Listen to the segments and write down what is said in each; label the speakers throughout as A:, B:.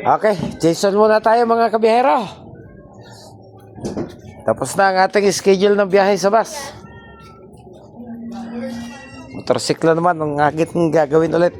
A: Okay, Jason muna tayo mga kabihero. Tapos na ang ating schedule ng biyahe sa bus. Motorsiklo naman ang aking gagawin ulit.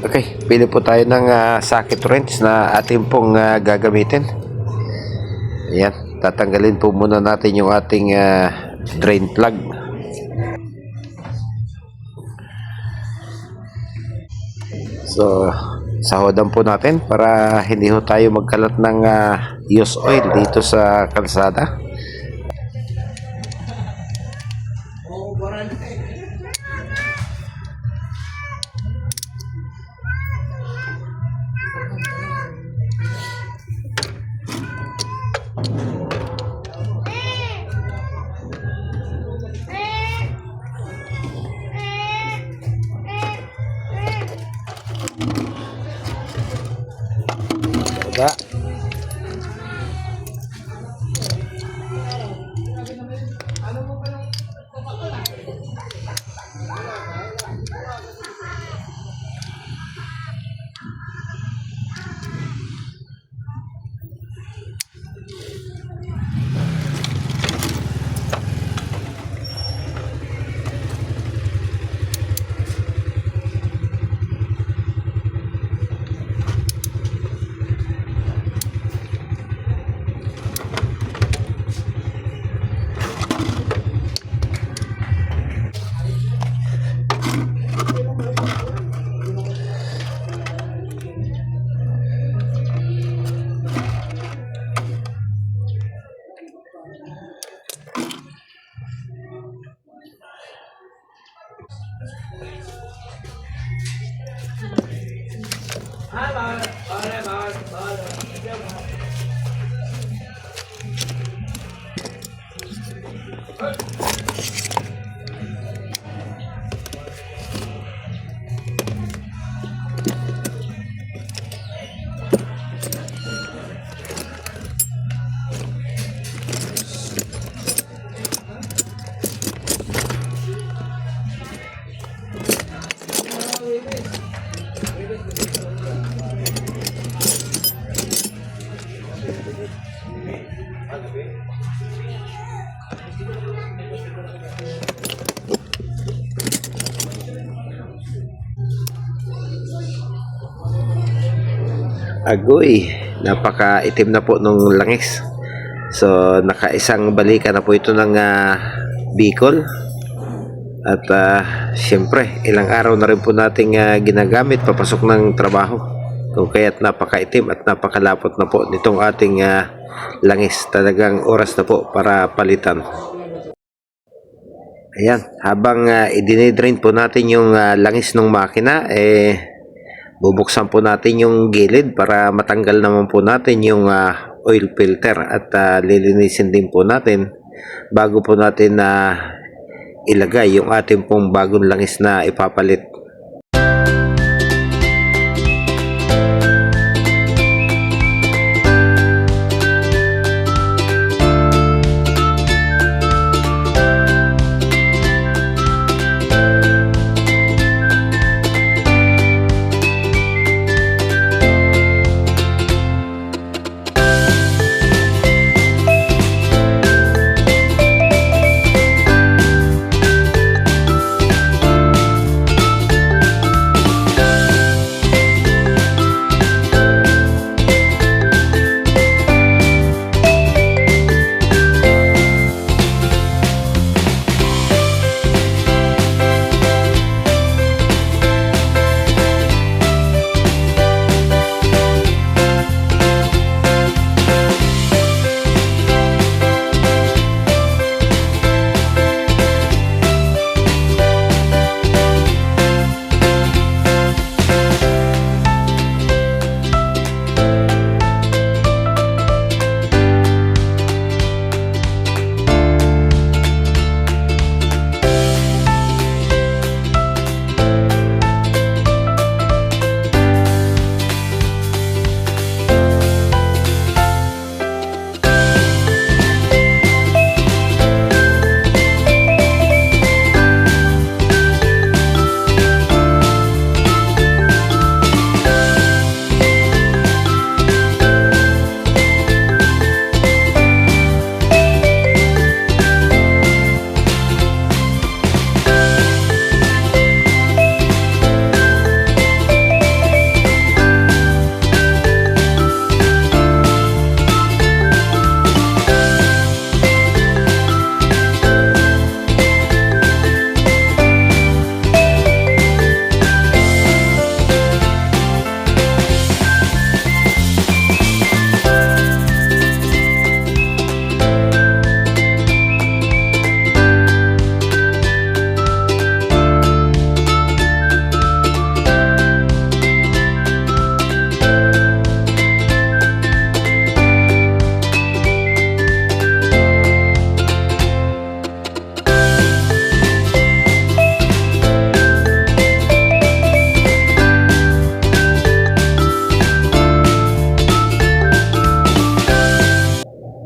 A: Okay, pili po tayo ng socket wrench na ating pong gagamitin. Ayan, tatanggalin po muna natin yung ating drain plug. So, sahodan po natin para hindi ho tayo magkalat ng used oil dito sa kalsada. Diba? Agoy, napaka-itim na po nung langis. So, nakaisang balikan na po ito ng Bicol. At syempre, ilang araw na rin po nating ginagamit papasok ng trabaho. Kung kaya't napaka-itim at napakalapot na po nitong ating langis. Talagang oras na po para palitan. Ayan, habang i-drain po natin yung langis ng makina, bubuksan po natin yung gilid para matanggal naman po natin yung oil filter at lilinisin din po natin bago po natin ilagay yung ating pong bagong langis na ipapalit.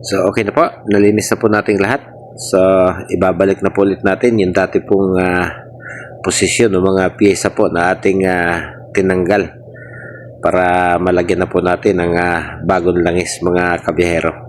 A: So okay na po, nalinis na po natin lahat. So ibabalik na po ulit natin yung dati pong posisyon ng mga piyesa po na ating tinanggal para malagyan na po natin ng bagong langis mga kabiyahero.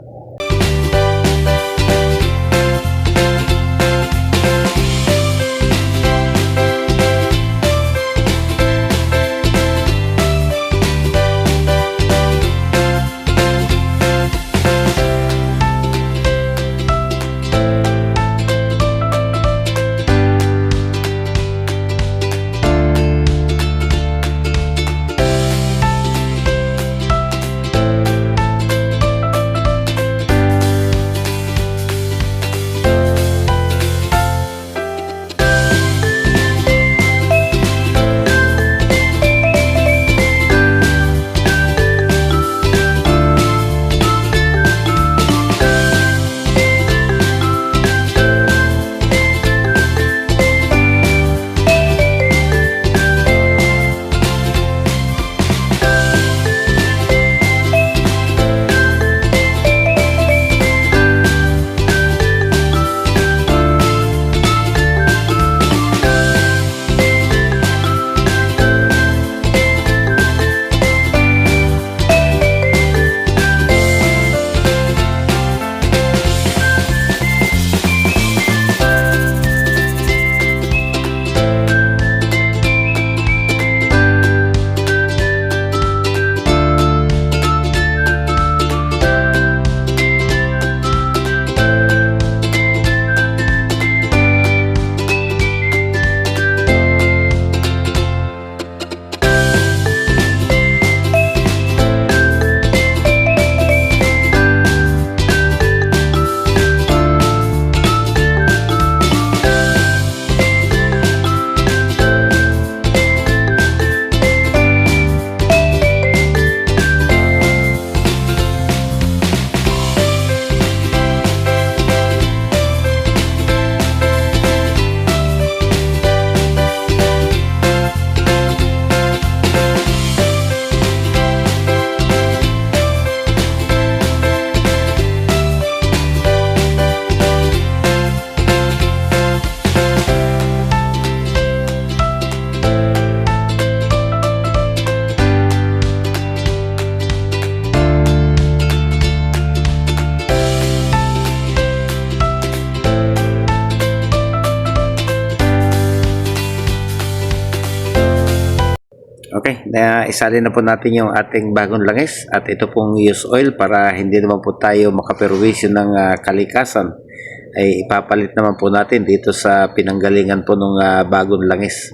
A: Okay, isalin na po natin yung ating bagong langis at ito pong used oil para hindi naman po tayo makaperwisyo ng kalikasan ay ipapalit naman po natin dito sa pinanggalingan po ng bagong langis.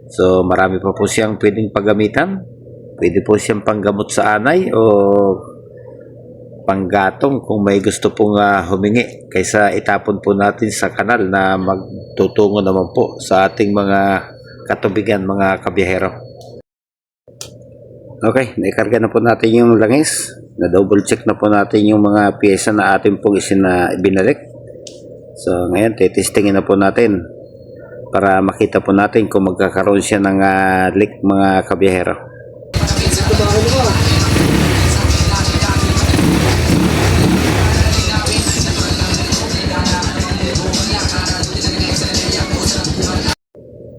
A: So marami pa po siyang pwedeng paggamitan. Pwede po siyang panggamot sa anay o panggatong kung may gusto pong humingi kaysa itapon po natin sa kanal na magtutungo naman po sa ating mga katubigan mga kabiyahero. Okay, naikarga na po natin yung langis. Na-double check na po natin yung mga piyesa na atin pong binalik. So, ngayon, testingin na po natin para makita po natin kung magkakaroon siya ng leak mga kabiyahero.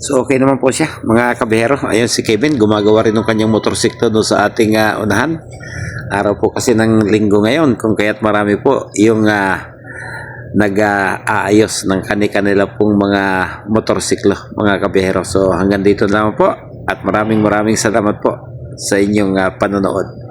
A: So okay naman po siya mga kabihero. Ayun si Kevin gumagawa rin ng kanyang motorsiklo doon sa ating unahan. Araw po kasi ng linggo ngayon kung kaya't marami po yung nag-aayos ng kanila pong mga motorsiklo mga kabihero. So hanggang dito na naman po at maraming salamat po sa inyong panonood.